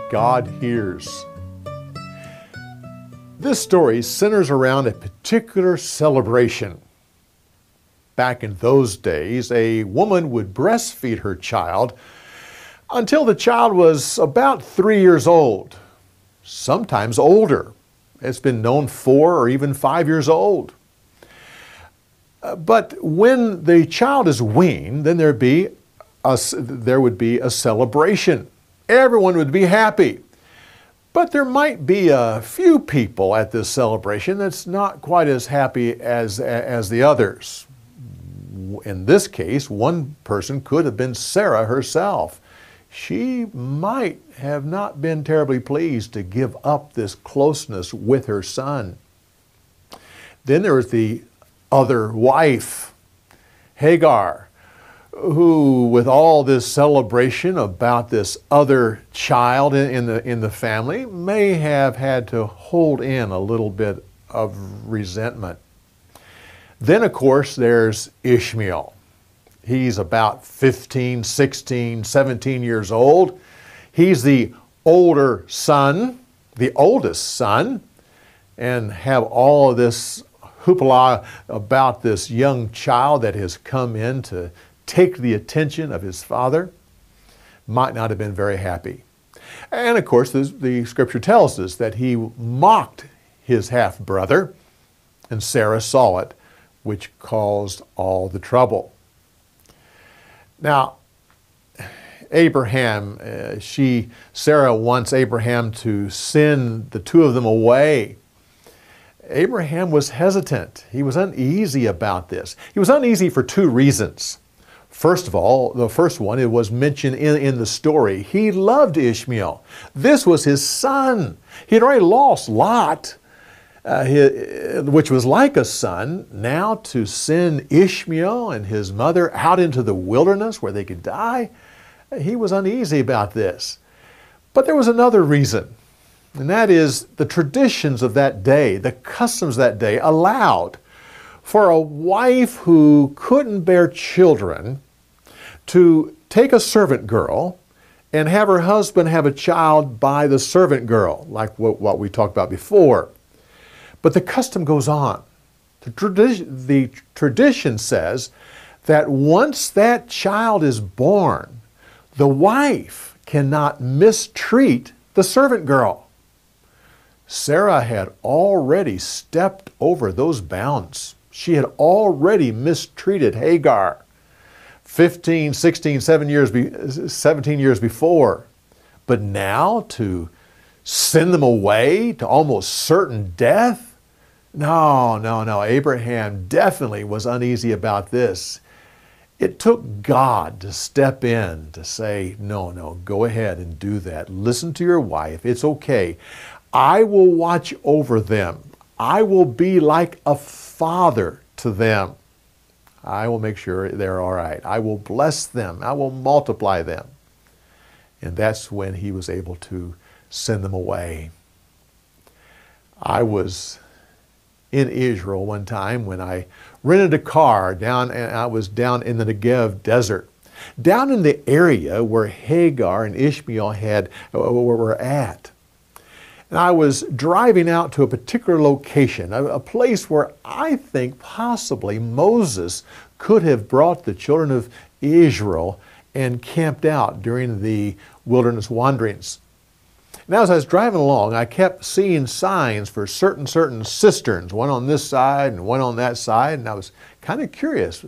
God hears. This story centers around a particular celebration. Back in those days, a woman would breastfeed her child until the child was about 3 years old, sometimes older. It's been known 4 or even 5 years old. But when the child is weaned, then there would be a celebration. Everyone would be happy. But there might be a few people at this celebration that's not quite as happy as the others. In this case, one person could have been Sarah herself. She might have not been terribly pleased to give up this closeness with her son. Then there was the other wife, Hagar, who, with all this celebration about this other child in the family, may have had to hold in a little bit of resentment. Then, of course, there's Ishmael. He's about 15, 16, 17 years old. He's the older son, the oldest son, and have all of this hoopla about this young child that has come in to take the attention of his father. Might not have been very happy. And of course, the scripture tells us that he mocked his half-brother, and Sarah saw it, which caused all the trouble. Now, Abraham, Sarah wants Abraham to send the two of them away. Abraham was hesitant. He was uneasy about this. He was uneasy for 2 reasons. First of all, the first one, it was mentioned in the story. He loved Ishmael. This was his son. He had already lost Lot, which was like a son. Now to send Ishmael and his mother out into the wilderness where they could die, he was uneasy about this. But there was another reason, and that is the traditions of that day, the customs of that day allowed for a wife who couldn't bear children to take a servant girl and have her husband have a child by the servant girl, like what we talked about before. But the custom goes on. The tradition says that once that child is born, the wife cannot mistreat the servant girl. Sarah had already stepped over those bounds. She had already mistreated Hagar 15, 16, 17 years before. But now to send them away to almost certain death? No. Abraham definitely was uneasy about this. It took God to step in to say, no, go ahead and do that. Listen to your wife. It's okay. I will watch over them. I will be like a father to them. I will make sure they're all right. I will bless them. I will multiply them. And that's when he was able to send them away. I was in Israel one time when I rented a car and I was down in the Negev desert, down in the area where Hagar and Ishmael were at. And I was driving out to a particular location, a place where I think possibly Moses could have brought the children of Israel and camped out during the wilderness wanderings. Now, as I was driving along, I kept seeing signs for certain cisterns, one on this side and one on that side, and I was kind of curious.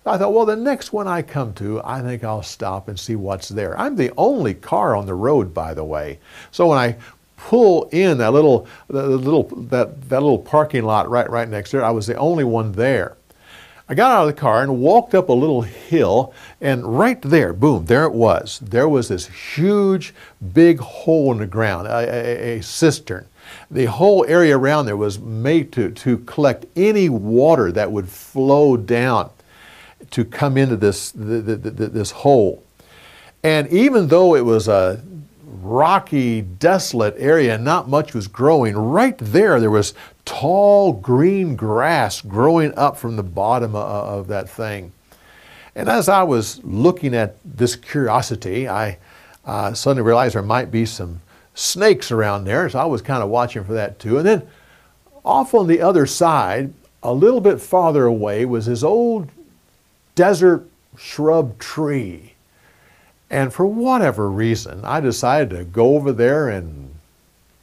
I thought, well, the next one I come to, I think I'll stop and see what's there. I'm the only car on the road, by the way. So when I pull in that little parking lot right next there, I was the only one there. I got out of the car and walked up a little hill, and right there, boom, there it was. There was this huge, big hole in the ground, a cistern. The whole area around there was made to collect any water that would flow down to come into this hole. And even though it was a rocky, desolate area, not much was growing, right there was tall green grass growing up from the bottom of that thing. And as I was looking at this curiosity, I suddenly realized there might be some snakes around there, so I was kind of watching for that too. And then off on the other side, a little bit farther away, was this old desert shrub tree. And for whatever reason, I decided to go over there and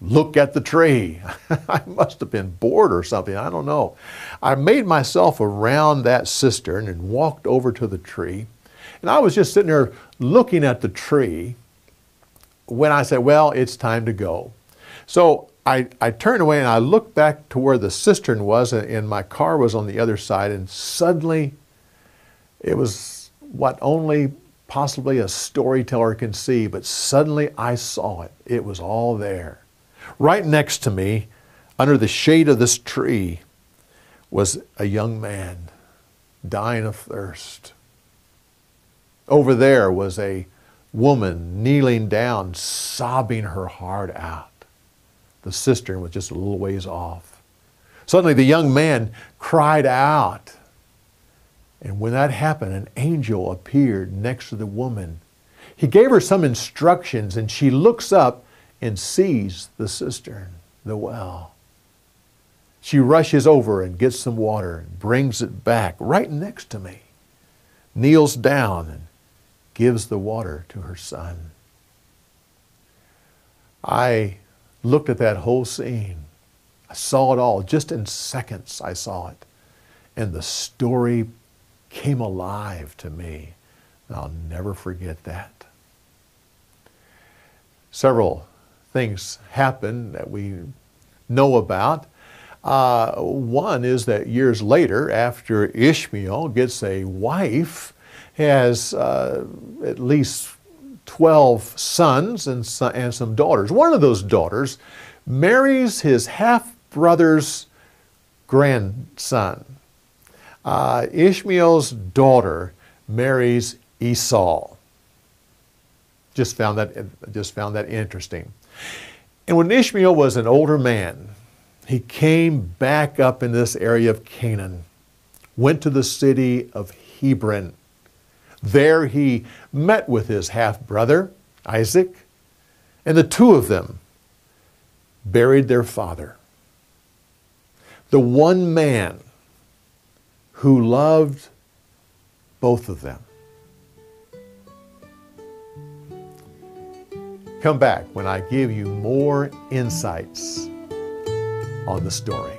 look at the tree. I must have been bored or something, I don't know. I made myself around that cistern and walked over to the tree. And I was just sitting there looking at the tree when I said, well, it's time to go. So I turned away and I looked back to where the cistern was, and my car was on the other side, and suddenly it was what only possibly a storyteller can see, but suddenly I saw it. It was all there. Right next to me, under the shade of this tree, was a young man dying of thirst. Over there was a woman kneeling down, sobbing her heart out. The cistern was just a little ways off. Suddenly the young man cried out. And when that happened, an angel appeared next to the woman. He gave her some instructions, and she looks up and sees the cistern, the well. She rushes over and gets some water and brings it back right next to me, kneels down and gives the water to her son. I looked at that whole scene. I saw it all. Just in seconds I saw it. And the story came alive to me. And I'll never forget that. Several things happen that we know about. One is that years later, after Ishmael gets a wife, has at least 12 sons and some daughters. One of those daughters marries his half-brother's grandson. Ishmael's daughter marries Esau. Just found that interesting. And when Ishmael was an older man, he came back up in this area of Canaan, went to the city of Hebron. There he met with his half-brother, Isaac, and the two of them buried their father. The one man who loved both of them. Come back when I give you more insights on the story.